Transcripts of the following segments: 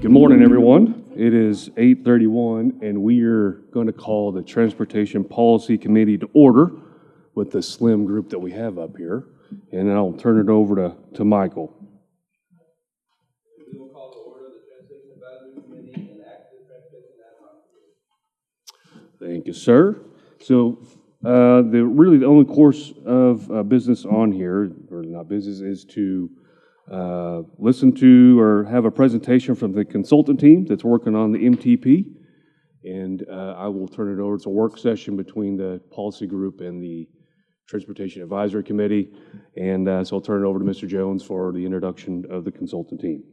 Good morning, everyone. It is 8:31, and we are going to call the Transportation Policy Committee to order with the slim group that we have up here. And then I'll turn it over to Michael. We will call to order the Transportation Advisory Committee and Active Transportation Ad Hoc Committee. Thank you, sir. So the only course of business on here, or not business, is to listen to or have a presentation from the consultant team that's working on the MTP. And I will turn it over. It's a work session between the policy group and the Transportation Advisory Committee. And so I'll turn it over to Mr. Jones for the introduction of the consultant team.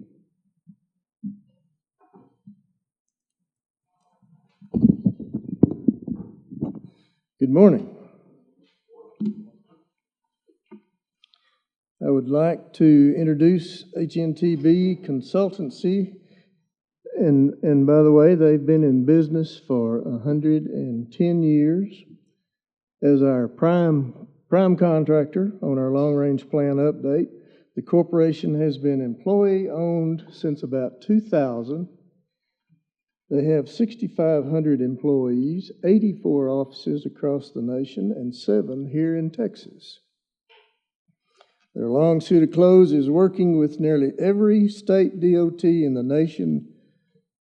Good morning. I would like to introduce HNTB Consultancy. And by the way, they've been in business for 110 years as our prime contractor on our long-range plan update. The corporation has been employee-owned since about 2000. They have 6,500 employees, 84 offices across the nation, and 7 here in Texas. Their long suit of clothes is working with nearly every state DOT in the nation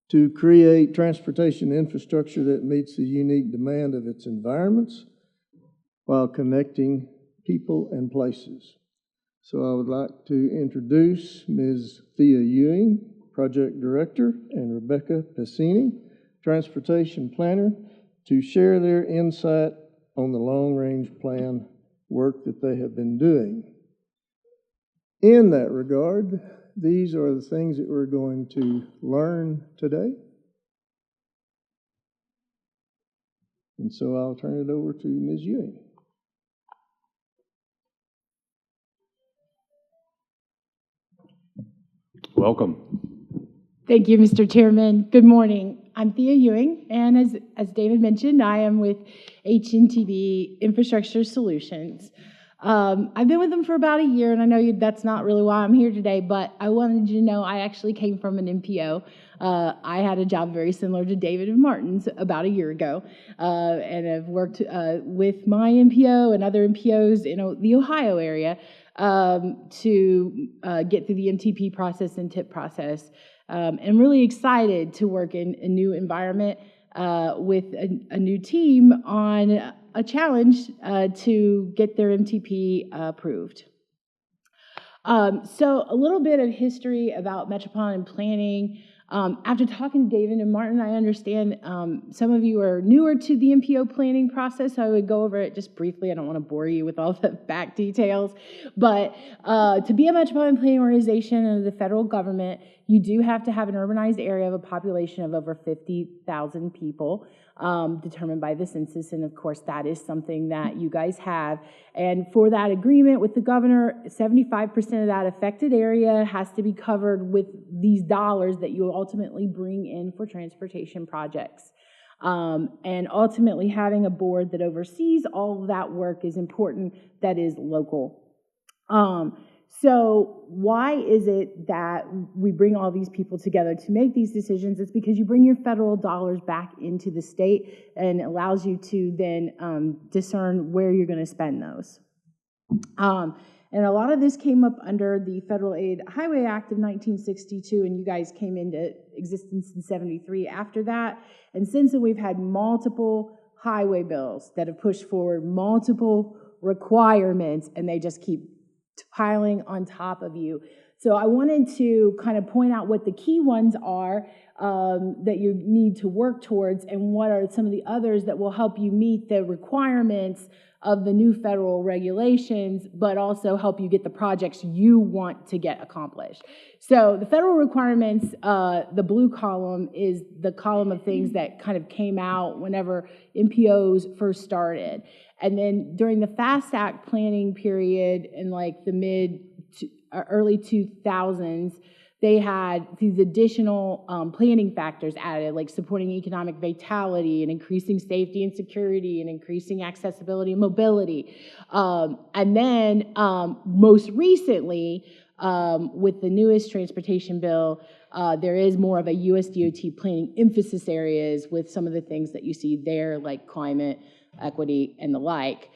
to create transportation infrastructure that meets the unique demand of its environments while connecting people and places. So I would like to introduce Ms. Thea Ewing, Project Director, and Rebecca Pacini, Transportation Planner, to share their insight on the long-range plan work that they have been doing. In that regard, these are the things that we're going to learn today. And so I'll turn it over to Ms. Ewing. Welcome. Thank you, Mr. Chairman. Good morning. I'm Thea Ewing, and as David mentioned, I am with HNTB Infrastructure Solutions. I've been with them for about a year, and I know that's not really why I'm here today, but I wanted you to know I actually came from an MPO. I had a job very similar to David and Martin's about a year ago, and I've worked with my MPO and other MPOs in the Ohio area to get through the MTP process and TIP process. And really excited to work in a new environment with a new team on a challenge to get their MTP approved. So a little bit of history about metropolitan planning. After talking to David and Martin, I understand some of you are newer to the MPO planning process, so I would go over it just briefly. I don't want to bore you with all the back details, but to be a metropolitan planning organization under the federal government, you do have to have an urbanized area of a population of over 50,000 people, determined by the census, and of course that is something that you guys have. And for that agreement with the governor, 75% of that affected area has to be covered with these dollars that you ultimately bring in for transportation projects. And ultimately having a board that oversees all of that work is important, that is local. So why is it that we bring all these people together to make these decisions? It's because you bring your federal dollars back into the state and it allows you to then discern where you're going to spend those. And a lot of this came up under the Federal Aid Highway Act of 1962, and you guys came into existence in 73 after that. And since then, we've had multiple highway bills that have pushed forward multiple requirements, and they just keep piling on top of you. So I wanted to kind of point out what the key ones are that you need to work towards, and what are some of the others that will help you meet the requirements of the new federal regulations, but also help you get the projects you want to get accomplished. So the federal requirements, the blue column is the column of things that kind of came out whenever MPOs first started. And then during the FAST Act planning period in like the early 2000s, they had these additional planning factors added, like supporting economic vitality and increasing safety and security and increasing accessibility and mobility. And then most recently, With the newest transportation bill, there is more of a USDOT planning emphasis areas with some of the things that you see there, like climate, equity, and the like.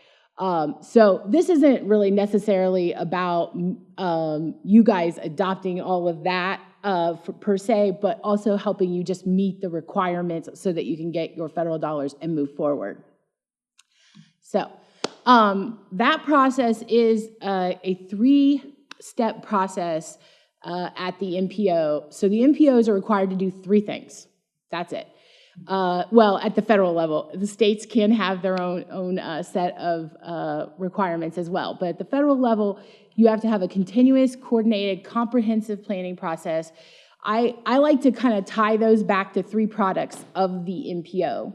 So this isn't really necessarily about you guys adopting all of that per se, but also helping you just meet the requirements so that you can get your federal dollars and move forward. So that process is a 3-step process at the MPO. So the MPOs are required to do 3 things. That's it. Well, at the federal level, the states can have their own set of requirements as well. But at the federal level, you have to have a continuous, coordinated, comprehensive planning process. I like to kind of tie those back to 3 products of the MPO,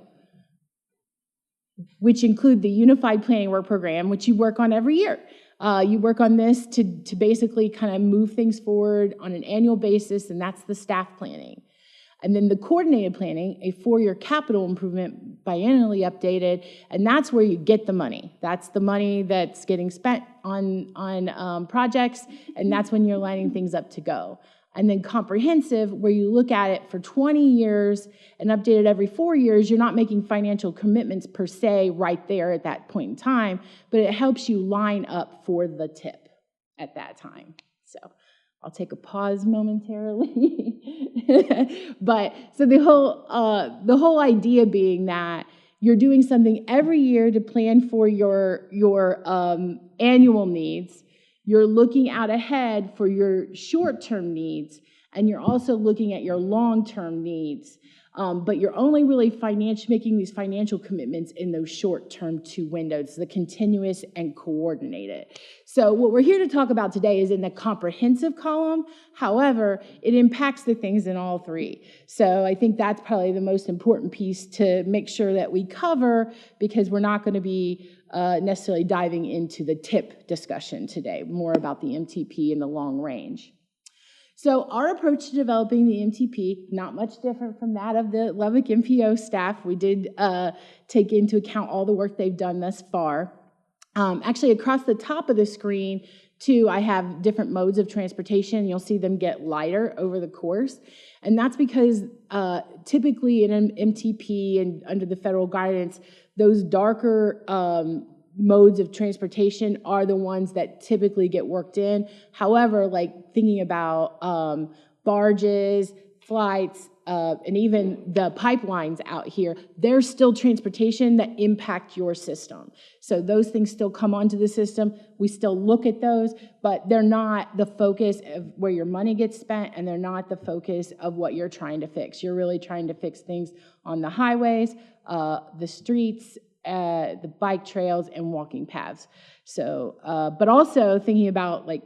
which include the Unified Planning Work Program, which you work on every year. You work on this to basically kind of move things forward on an annual basis, and that's the staff planning. And then the coordinated planning, a 4-year capital improvement biannually updated, and that's where you get the money. That's the money that's getting spent on projects, and that's when you're lining things up to go. And then comprehensive, where you look at it for 20 years and update it every 4 years. You're not making financial commitments per se right there at that point in time, but it helps you line up for the tip at that time. So I'll take a pause momentarily. But so the whole idea being that you're doing something every year to plan for your annual needs. You're looking out ahead for your short-term needs, and you're also looking at your long-term needs. But you're only really making these financial commitments in those short-term 2 windows, the continuous and coordinated. So what we're here to talk about today is in the comprehensive column. However, it impacts the things in all 3. So I think that's probably the most important piece to make sure that we cover, because we're not going to be necessarily diving into the TIP discussion today, more about the MTP and the long range. So our approach to developing the MTP, not much different from that of the Lubbock MPO staff. We did take into account all the work they've done thus far. Actually, across the top of the screen, too, I have different modes of transportation. You'll see them get lighter over the course. And that's because typically in an MTP and under the federal guidance, those darker modes of transportation are the ones that typically get worked in. However, like thinking about barges, flights, and even the pipelines out here, there's still transportation that impact your system. So those things still come onto the system. We still look at those, but they're not the focus of where your money gets spent, and they're not the focus of what you're trying to fix. You're really trying to fix things on the highways, the streets, the bike trails, and walking paths. So, but also thinking about like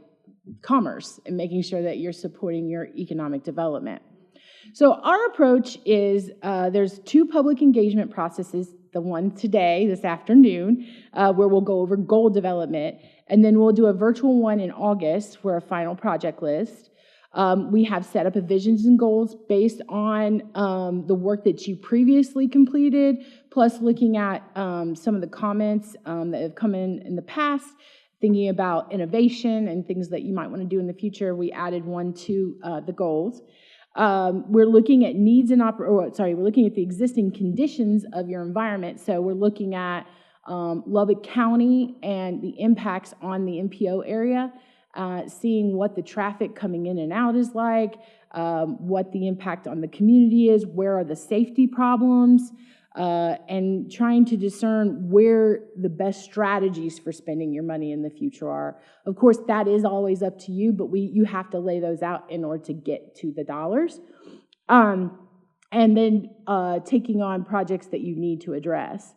commerce and making sure that you're supporting your economic development. So our approach is there's 2 public engagement processes, the one today, this afternoon, where we'll go over goal development, and then we'll do a virtual one in August for a final project list. We have set up a visions and goals based on the work that you previously completed, plus looking at some of the comments that have come in the past, thinking about innovation and things that you might want to do in the future. We added one to the goals. We're looking at needs and we're looking at the existing conditions of your environment. So we're looking at Lubbock County and the impacts on the MPO area, seeing what the traffic coming in and out is like, what the impact on the community is, where are the safety problems, and trying to discern where the best strategies for spending your money in the future are. Of course, that is always up to you, but you have to lay those out in order to get to the dollars. And then taking on projects that you need to address.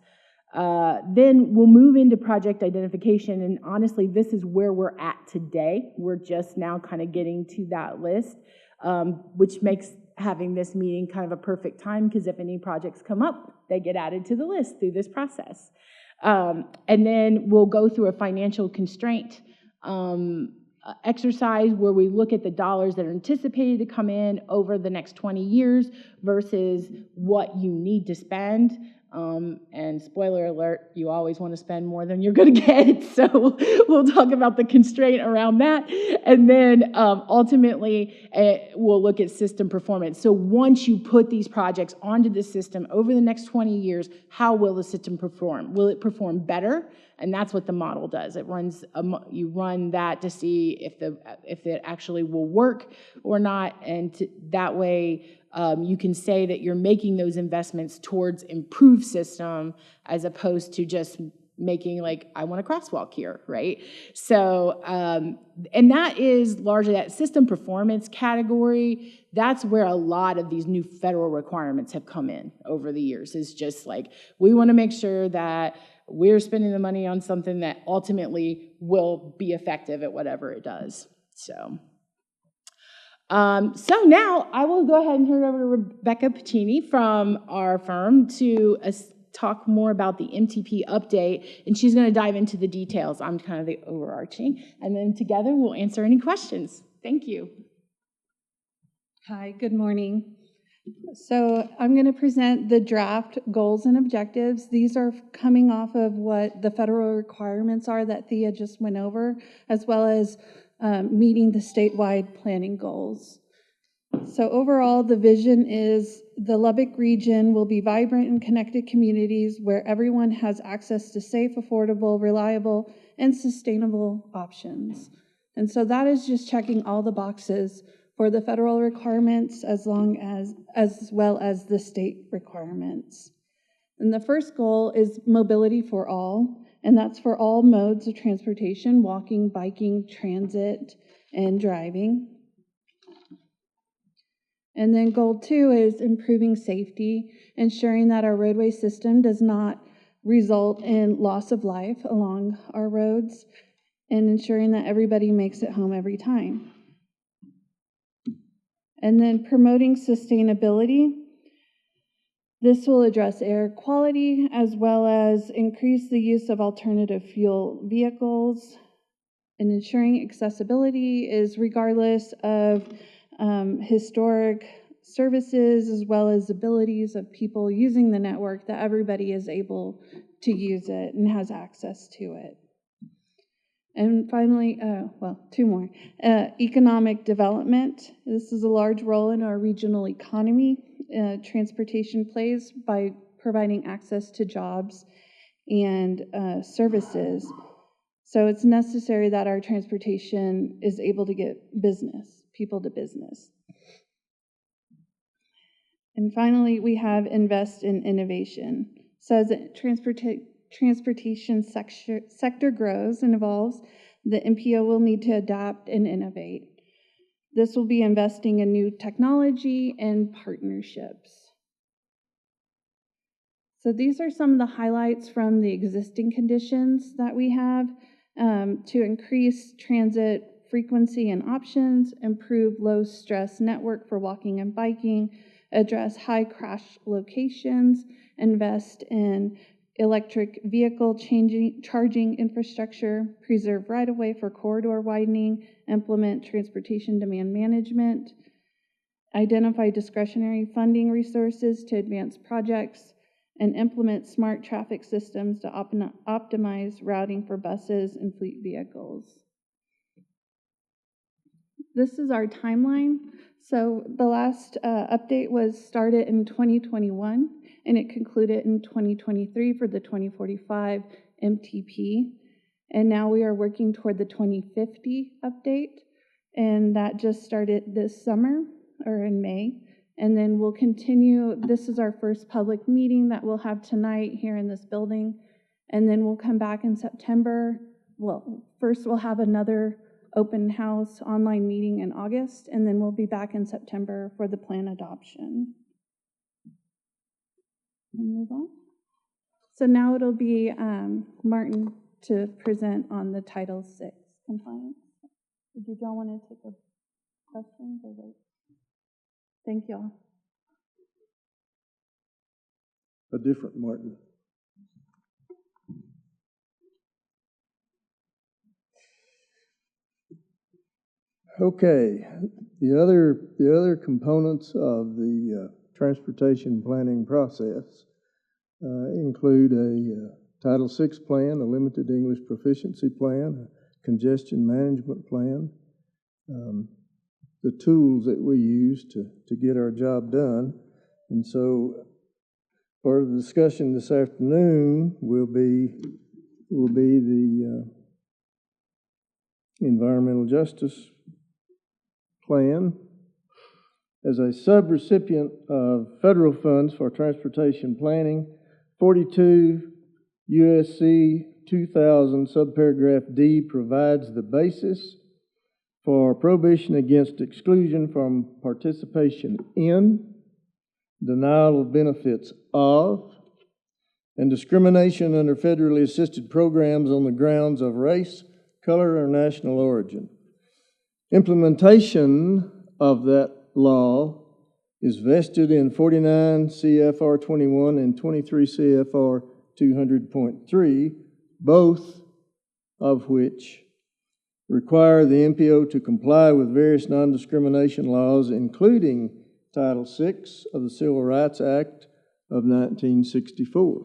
Then we'll move into project identification, and honestly, this is where we're at today. We're just now kind of getting to that list, which makes having this meeting kind of a perfect time, because if any projects come up, they get added to the list through this process. And then we'll go through a financial constraint exercise where we look at the dollars that are anticipated to come in over the next 20 years versus what you need to spend. And spoiler alert, you always want to spend more than you're going to get. So we'll talk about the constraint around that. And then ultimately, we'll look at system performance. So once you put these projects onto the system over the next 20 years, how will the system perform? Will it perform better? And that's what the model does. It runs, you run that to see if it actually will work or not. And that way, you can say that you're making those investments towards improved system as opposed to just making like, I want a crosswalk here, right? So, and that is largely that system performance category. That's where a lot of these new federal requirements have come in over the years. Is just like, we want to make sure that we're spending the money on something that ultimately will be effective at whatever it does. So now I will go ahead and turn it over to Rebecca Pacini from our firm to talk more about the MTP update, and she's going to dive into the details. I'm kind of the overarching, and then together we'll answer any questions. Thank you. Hi, good morning. So I'm going to present the draft goals and objectives. These are coming off of what the federal requirements are that Thea just went over, as well as meeting the statewide planning goals. So overall, the vision is the Lubbock region will be vibrant and connected communities where everyone has access to safe, affordable, reliable, and sustainable options. And so that is just checking all the boxes for the federal requirements as well as the state requirements. And the first goal is mobility for all, and that's for all modes of transportation: walking, biking, transit, and driving. And then goal 2 is improving safety, ensuring that our roadway system does not result in loss of life along our roads, and ensuring that everybody makes it home every time. And then promoting sustainability. This will address air quality as well as increase the use of alternative fuel vehicles. And ensuring accessibility is regardless of historic services as well as abilities of people using the network, that everybody is able to use it and has access to it. And finally, 2 more. Economic development. This is a large role in our regional economy. Transportation plays by providing access to jobs and services. So it's necessary that our transportation is able to get people to business. And finally, we have invest in innovation. So as the transportation sector grows and evolves, the MPO will need to adapt and innovate. This will be investing in new technology and partnerships. So these are some of the highlights from the existing conditions that we have to increase transit frequency and options, improve low-stress network for walking and biking, address high crash locations, invest in electric vehicle charging infrastructure, preserve right-of-way for corridor widening, implement transportation demand management, identify discretionary funding resources to advance projects, and implement smart traffic systems to optimize routing for buses and fleet vehicles. This is our timeline. So the last update was started in 2021, and it concluded in 2023 for the 2045 MTP. And now we are working toward the 2050 update, and that just started this summer, or in May. And then we'll continue. This is our first public meeting that we'll have tonight here in this building. And then we'll come back in September. Well, first we'll have another open house online meeting in August, and then we'll be back in September for the plan adoption. Move on. So now it'll be Martin to present on the Title VI compliance. Did y'all want to take a question or wait? Thank y'all. A different Martin. Okay, the other components of the transportation planning process include a Title VI plan, a limited English proficiency plan, a congestion management plan, the tools that we use to get our job done. And so part of the discussion this afternoon will be the environmental justice plan. As a subrecipient of federal funds for transportation planning, 42 USC 2000 subparagraph D provides the basis for prohibition against exclusion from participation in, denial of benefits of, and discrimination under federally assisted programs on the grounds of race, color, or national origin. Implementation of that law is vested in 49 CFR 21 and 23 CFR 200.3, both of which require the MPO to comply with various non-discrimination laws, including Title VI of the Civil Rights Act of 1964.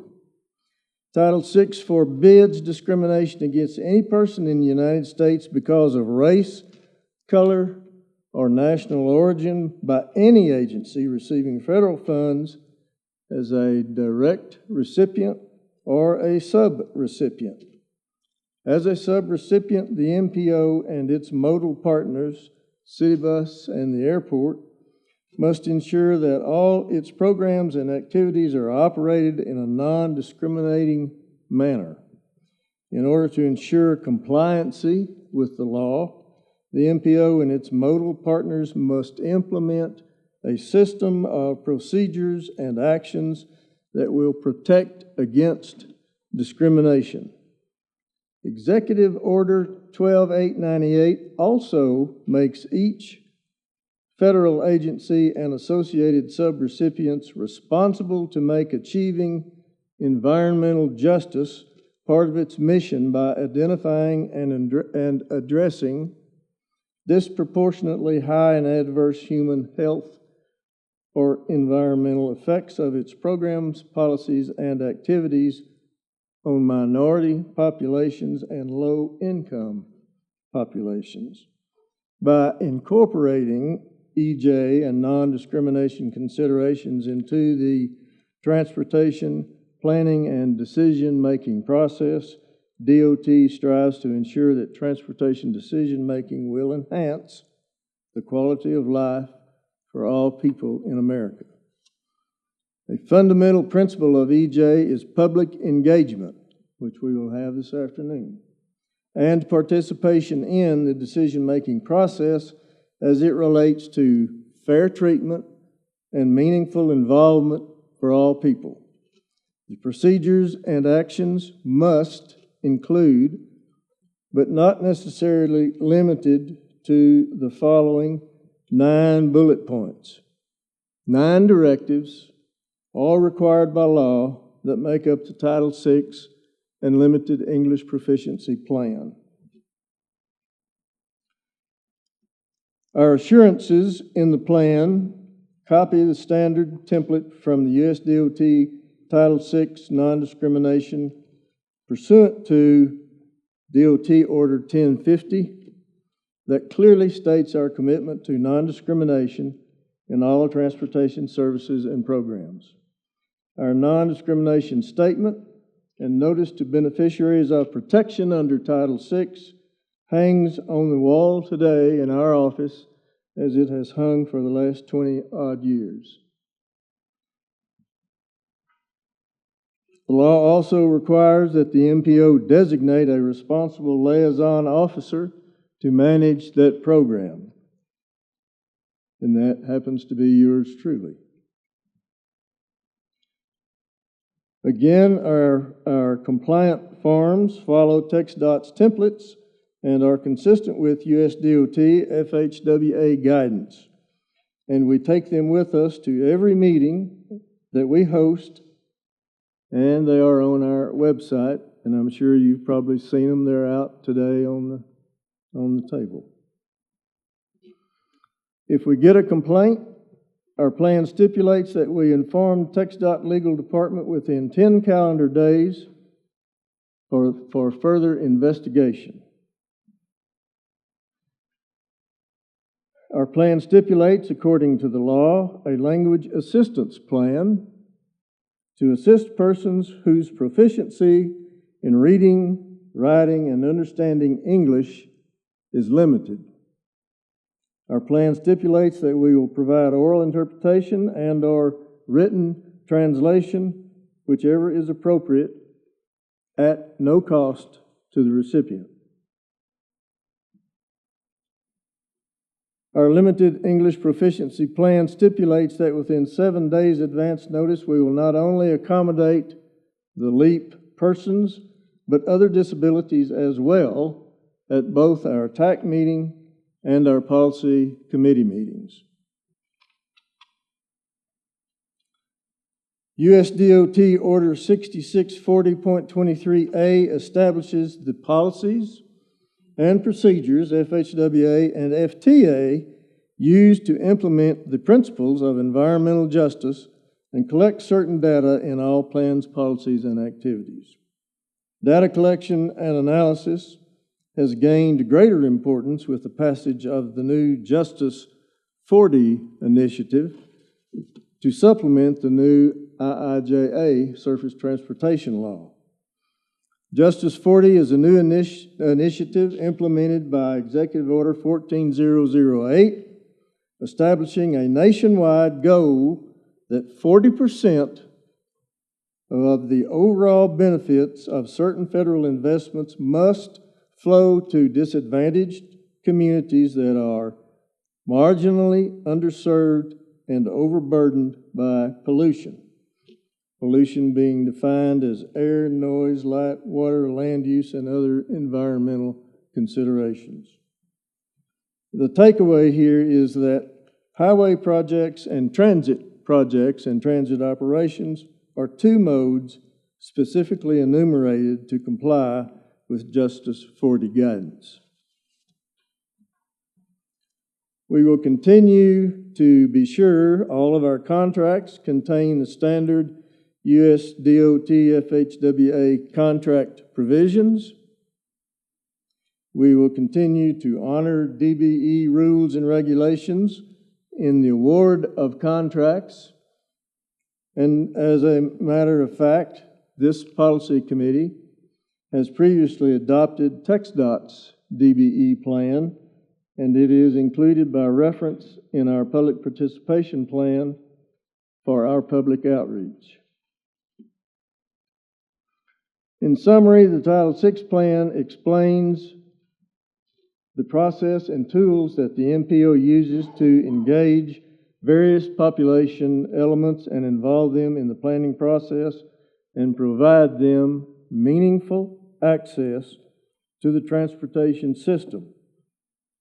Title VI forbids discrimination against any person in the United States because of race, color, or national origin by any agency receiving federal funds as a direct recipient or a subrecipient. As a subrecipient, the MPO and its modal partners, City Bus and the airport, must ensure that all its programs and activities are operated in a non-discriminating manner. In order to ensure compliancy with the law, the MPO and its modal partners must implement a system of procedures and actions that will protect against discrimination. Executive Order 12898 also makes each federal agency and associated subrecipients responsible to make achieving environmental justice part of its mission by identifying and addressing disproportionately high and adverse human health or environmental effects of its programs, policies, and activities on minority populations and low-income populations. By incorporating EJ and non-discrimination considerations into the transportation planning and decision-making process, DOT strives to ensure that transportation decision-making will enhance the quality of life for all people in America. A fundamental principle of EJ is public engagement, which we will have this afternoon, and participation in the decision-making process as it relates to fair treatment and meaningful involvement for all people. The procedures and actions must include, but not necessarily limited to, the following 9 bullet points. 9 directives, all required by law, that make up the Title VI and Limited English Proficiency Plan. Our assurances in the plan copy the standard template from the U.S. DOT Title VI non-discrimination pursuant to DOT Order 1050 that clearly states our commitment to non-discrimination in all transportation services and programs. Our non-discrimination statement and notice to beneficiaries of protection under Title VI hangs on the wall today in our office as it has hung for the last 20-odd years. The law also requires that the MPO designate a responsible liaison officer to manage that program. And that happens to be yours truly. Again, our compliant forms follow TxDOT's templates and are consistent with US DOT FHWA guidance. And we take them with us to every meeting that we host, and they are on our website, and I'm sure you've probably seen them. They're out today on the table. If we get a complaint Our plan stipulates that we inform TxDOT Legal Department within 10 calendar days for further investigation. Our plan stipulates, according to the law, a language assistance plan to assist persons whose proficiency in reading, writing, and understanding English is limited. Our plan stipulates that we will provide oral interpretation and/or written translation, whichever is appropriate, at no cost to the recipient. Our limited English proficiency plan stipulates that within 7 days advance notice, we will not only accommodate the LEAP persons, but other disabilities as well at both our TAC meeting and our policy committee meetings. USDOT Order 6640.23A establishes the policies and procedures FHWA and FTA use to implement the principles of environmental justice and collect certain data in all plans, policies, and activities. Data collection and analysis has gained greater importance with the passage of the new Justice 40 initiative to supplement the new IIJA Surface Transportation Law. Justice 40 is a new initiative implemented by Executive Order 14008, establishing a nationwide goal that 40% of the overall benefits of certain federal investments must flow to disadvantaged communities that are marginally underserved and overburdened by pollution. Pollution being defined as air, noise, light, water, land use, and other environmental considerations. The takeaway here is that highway projects and transit operations are two modes specifically enumerated to comply with Justice 40 guidance. We will continue to be sure all of our contracts contain the standard USDOT FHWA contract provisions. We will continue to honor DBE rules and regulations in the award of contracts. And as a matter of fact, this policy committee has previously adopted TxDOT's DBE plan, and it is included by reference in our public participation plan for our public outreach. In summary, the Title VI plan explains the process and tools that the MPO uses to engage various population elements and involve them in the planning process and provide them meaningful access to the transportation system.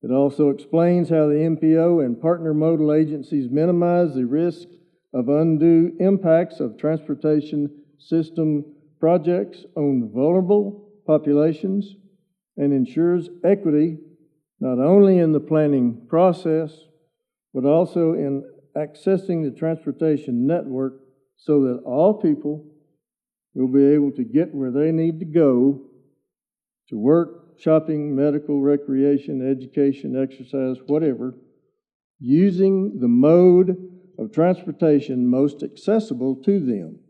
It also explains how the MPO and partner modal agencies minimize the risk of undue impacts of transportation system projects on vulnerable populations and ensures equity not only in the planning process, but also in accessing the transportation network so that all people will be able to get where they need to go to work, shopping, medical, recreation, education, exercise, whatever, using the mode of transportation most accessible to them.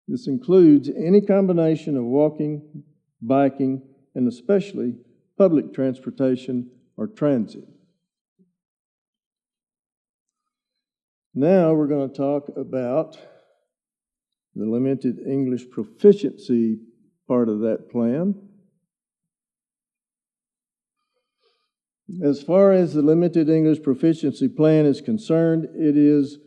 This includes any combination of walking, biking, and especially public transportation or transit. Now we're going to talk about the limited English proficiency part of that plan. As far as the limited English proficiency plan is concerned, it is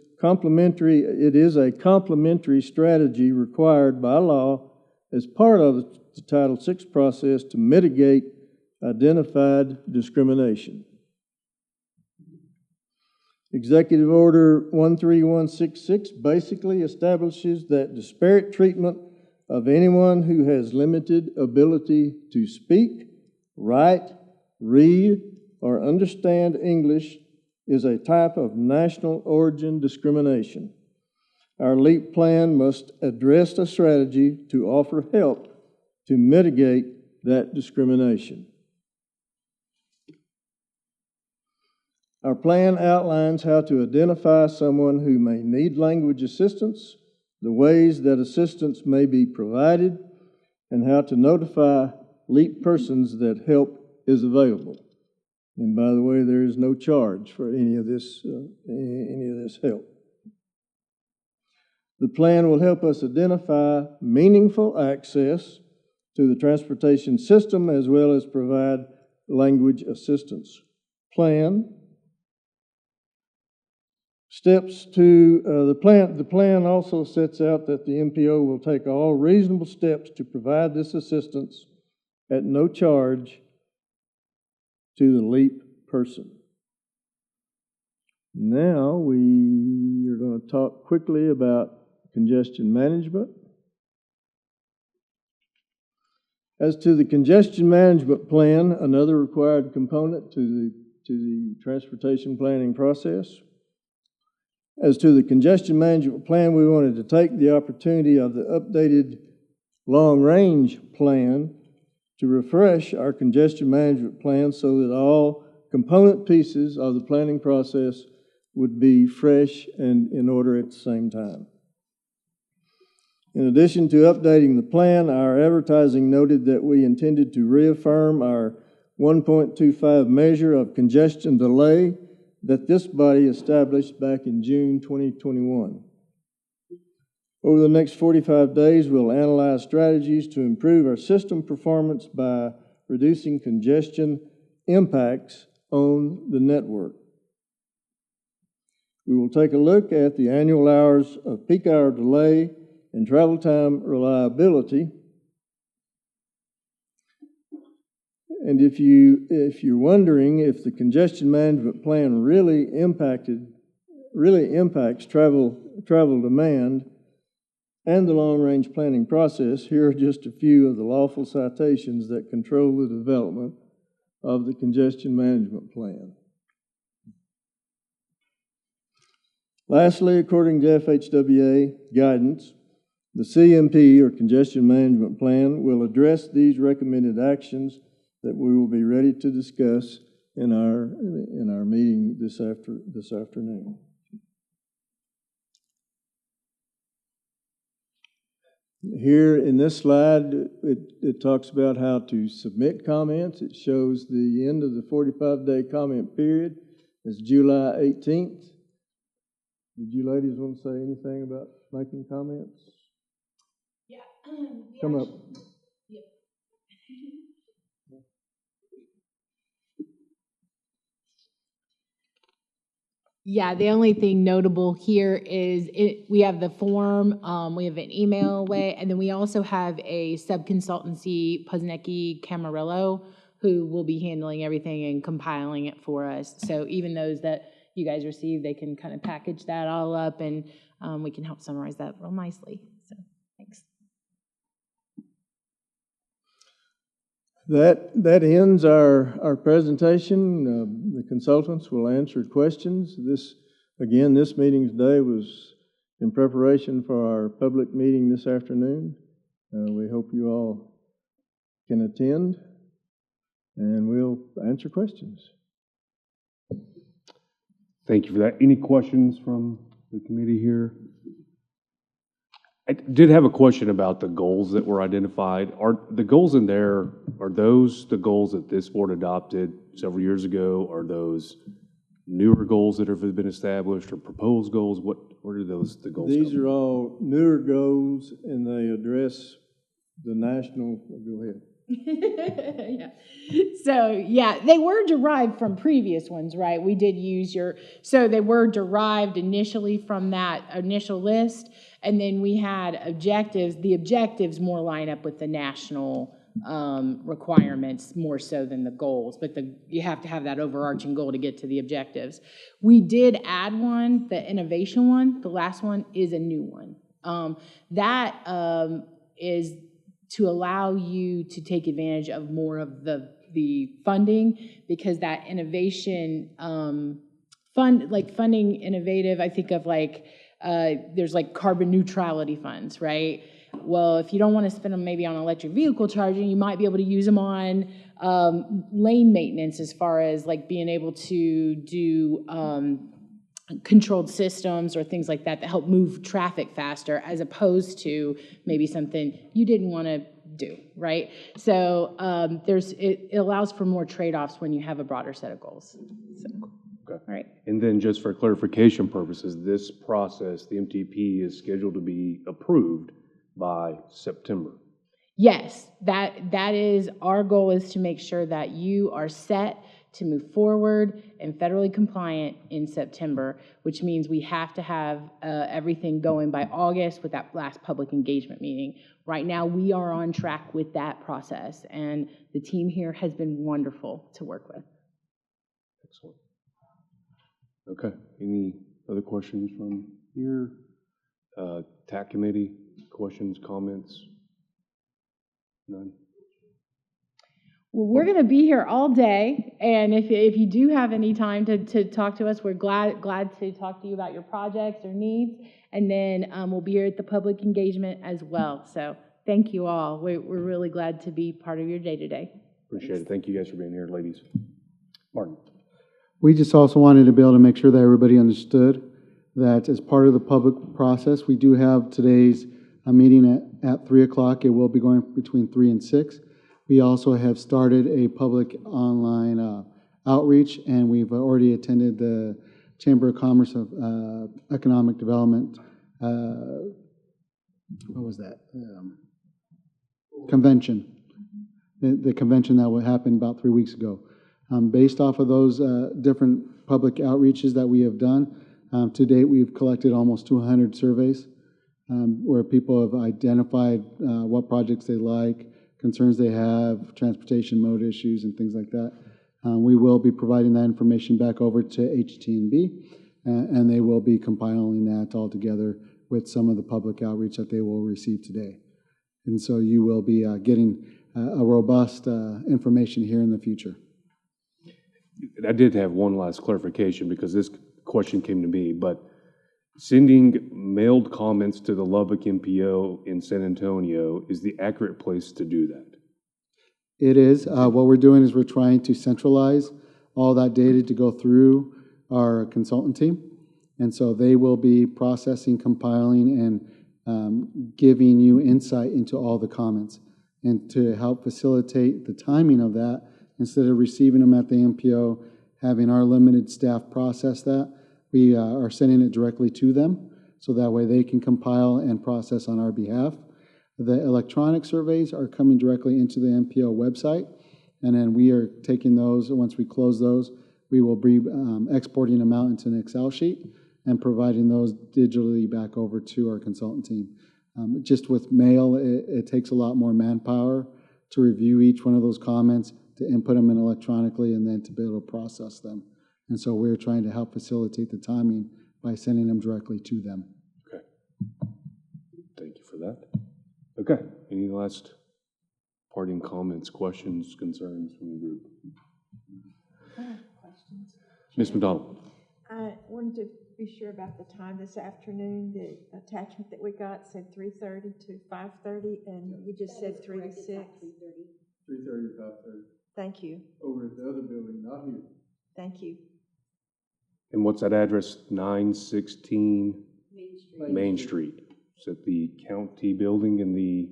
a complementary strategy required by law as part of the Title VI process to mitigate identified discrimination. Executive Order 13166 basically establishes that disparate treatment of anyone who has limited ability to speak, write, read, or understand English is a type of national origin discrimination. Our LEAP plan must address a strategy to offer help to mitigate that discrimination. Our plan outlines how to identify someone who may need language assistance, the ways that assistance may be provided, and how to notify LEAP persons that help is available. And by the way, there is no charge for any of this help. The plan will help us identify meaningful access to the transportation system as well as provide language assistance. Steps to the plan also sets out that the MPO will take all reasonable steps to provide this assistance at no charge to the LEAP person. Now we are going to talk quickly about congestion management. As to the congestion management plan, another required component to the transportation planning process. As to the congestion management plan, we wanted to take the opportunity of the updated long-range plan to refresh our congestion management plan so that all component pieces of the planning process would be fresh and in order at the same time. In addition to updating the plan, our advertising noted that we intended to reaffirm our 1.25 measure of congestion delay that this body established back in June 2021. Over the next 45 days, we'll analyze strategies to improve our system performance by reducing congestion impacts on the network. We will take a look at the annual hours of peak hour delay and travel time reliability. And if you're wondering if the congestion management plan really impacts travel demand and the long-range planning process, here are just a few of the lawful citations that control the development of the congestion management plan. Lastly, according to FHWA guidance, the CMP, or Congestion Management Plan, will address these recommended actions that we will be ready to discuss in our meeting this afternoon. Here in this slide, it talks about how to submit comments. It shows the end of the 45-day comment period is July 18th. Did you ladies want to say anything about making comments? Yeah. Come up. Yeah, the only thing notable here is we have the form, we have an email away, and then we also have a sub-consultancy, Puznicki Camarillo, who will be handling everything and compiling it for us. So even those that you guys receive, they can kind of package that all up, and we can help summarize that real nicely. So thanks. That ends our presentation. The consultants will answer questions. This meeting today was in preparation for our public meeting this afternoon. We hope you all can attend, and we'll answer questions. Thank you for that. Any questions from the committee here? I did have a question about the goals that were identified. Are the goals in there, are those the goals that this board adopted several years ago? Are those newer goals that have been established or proposed goals? What are those, the goals? These are all newer goals, and they address the national, go ahead. Yeah. So, yeah, they were derived from previous ones, right? We did use so they were derived initially from that initial list, and then we had objectives. The objectives more line up with the national requirements more so than the goals, but you have to have that overarching goal to get to the objectives. We did add one, the innovation one. The last one is a new one. That is to allow you to take advantage of more of the funding, because that innovation funding innovative, I think of there's carbon neutrality funds, right? Well, if you don't want to spend them maybe on electric vehicle charging, you might be able to use them on lane maintenance, as far as being able to do controlled systems or things like that help move traffic faster, as opposed to maybe something you didn't want to do, right? So it allows for more trade-offs when you have a broader set of goals. So, Okay. all right. And then just for clarification purposes, this process, the MTP, is scheduled to be approved by September. Yes, that is, our goal is to make sure that you are set to move forward and federally compliant in September, which means we have to have everything going by August with that last public engagement meeting. Right now, we are on track with that process, and the team here has been wonderful to work with. Excellent. Okay, any other questions from here? TAC committee, questions, comments? None? Well, we're going to be here all day, and if you do have any time to talk to us, we're glad to talk to you about your projects or needs, and then we'll be here at the public engagement as well. So thank you all. We're really glad to be part of your day today. Appreciate it. Thank you guys for being here, ladies. Martin. We just also wanted to be able to make sure that everybody understood that as part of the public process, we do have today's meeting at 3 o'clock. It will be going between 3 and 6. We also have started a public online outreach, and we've already attended the Chamber of Commerce of Economic Development, what was that? Convention. The convention that happened about 3 weeks ago. Based off of those different public outreaches that we have done, to date we've collected almost 200 surveys where people have identified what projects they like, concerns they have, transportation mode issues, and things like that. We will be providing that information back over to HT&B, and they will be compiling that all together with some of the public outreach that they will receive today. And so you will be getting a robust information here in the future. I did have one last clarification because this question came to me, but sending mailed comments to the Lubbock MPO in San Antonio is the accurate place to do that? It is. What we're doing is we're trying to centralize all that data to go through our consultant team. And so they will be processing, compiling, and giving you insight into all the comments. And to help facilitate the timing of that, instead of receiving them at the MPO, having our limited staff process that, we are sending it directly to them, so that way they can compile and process on our behalf. The electronic surveys are coming directly into the MPO website, and then we are taking those. Once we close those, we will be exporting them out into an Excel sheet and providing those digitally back over to our consultant team. Just with mail, it takes a lot more manpower to review each one of those comments, to input them in electronically, and then to be able to process them. And so we're trying to help facilitate the timing by sending them directly to them. Okay. Thank you for that. Okay. Any last parting comments, questions, concerns from the group? I have questions. Ms. McDonald. I wanted to be sure about the time this afternoon. The attachment that we got said 3:30 to 5:30, and you just said 3 to 6. 3:30 to 5:30. Thank you. Over at the other building, not here. Thank you. And what's that address? 916 Main Street. Is it the county building in the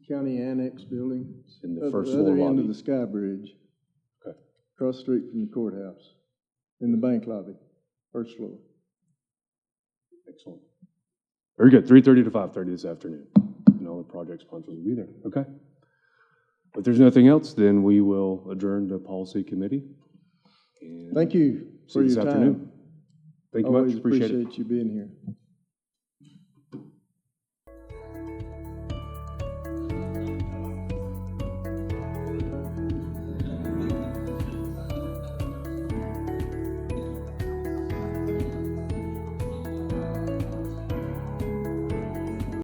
County Annex building. In the first other floor end lobby. of the Sky Bridge. Okay. Across the street from the courthouse. In the bank lobby, first floor. Excellent. Very good. 3:30 to 5:30 this afternoon. And all the project sponsors will be there. Okay. If there's nothing else, then we will adjourn the policy committee. And Thank you see for you this your afternoon. time. Thank you much. Always Appreciate it. appreciate you being here.